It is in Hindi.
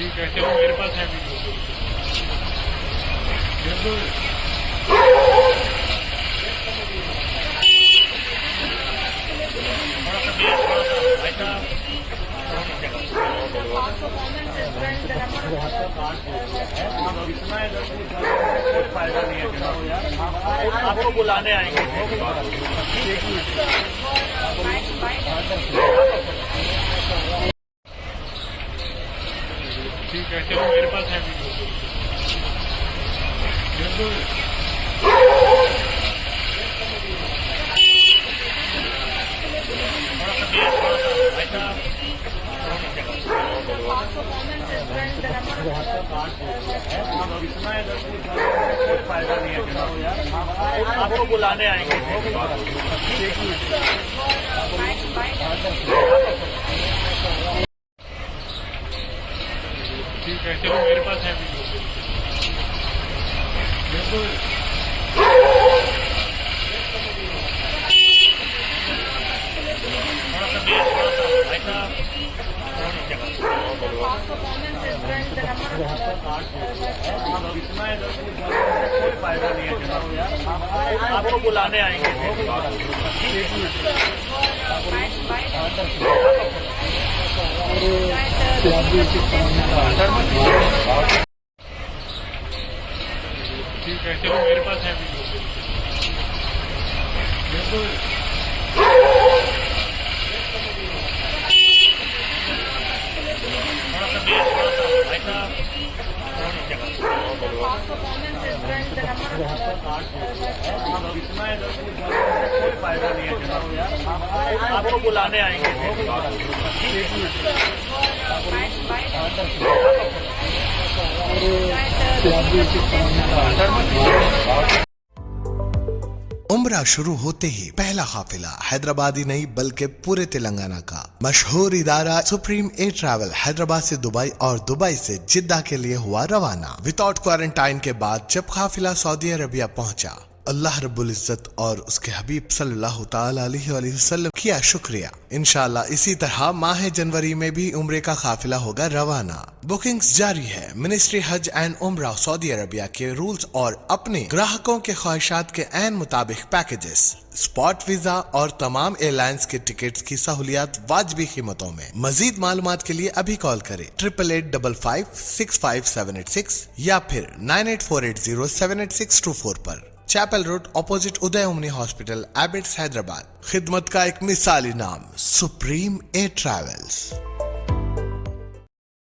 ठीक है, चलो मेरे पास है वीडियो। बिल्कुल। थोड़ा सा भी, थोड़ा सा ऐसा अब इतना है कोई फायदा नहीं है जनाब यार, आपको बुलाने आएंगे। ठीक है, चलो मेरे पास है वीडियो। बिल्कुल। थोड़ा सा भी, थोड़ा सा ऐसा अब इतना है कोई फायदा नहीं है जनाब यार, आपको बुलाने आएंगे। ठीक है, चलो मेरे पास है वीडियो। बिल्कुल। थोड़ा सा भी, थोड़ा सा ऐसा अब इतना है कोई फायदा नहीं है जनाब यार, आपको बुलाने आएंगे। ठीक है, चलो मेरे पास है वीडियो। बिल्कुल। थोड़ा सा भी, थोड़ा सा ऐसा अब इतना है कोई फायदा नहीं है जनाब यार, आपको बुलाने आएंगे। उम्रा शुरू होते ही पहला काफिला हैदराबादी नहीं बल्कि पूरे तेलंगाना का मशहूर इदारा सुप्रीम एयर ट्रैवल हैदराबाद से दुबई और दुबई से जिद्दा के लिए हुआ रवाना। विदाउट क्वारंटाइन के बाद जब काफिला सऊदी अरबिया पहुंचा, अल्लाह रब्बुल इज्जत और उसके हबीब सल्लल्लाहु ताला अलैहि वसल्लम किया शुक्रिया। इंशाल्लाह इसी तरह माह जनवरी में भी उम्रे का काफिला होगा रवाना। बुकिंग्स जारी है। मिनिस्ट्री हज एंड उम्रा सऊदी अरबिया के रूल्स और अपने ग्राहकों के ख्वाहिशात के ऐन मुताबिक पैकेजेस, स्पॉट वीजा और तमाम एयरलाइंस के टिकट्स की सहूलियात वाजबी कीमतों में। मजीद मालूमात के लिए अभी कॉल करें 8885565786 या फिर 9848078624 पर। चैपल रोड अपोजिट उदय उमनी हॉस्पिटल, एबिट्स, हैदराबाद। खिदमत का एक मिसाली नाम सुप्रीम एयर ट्रैवल्स।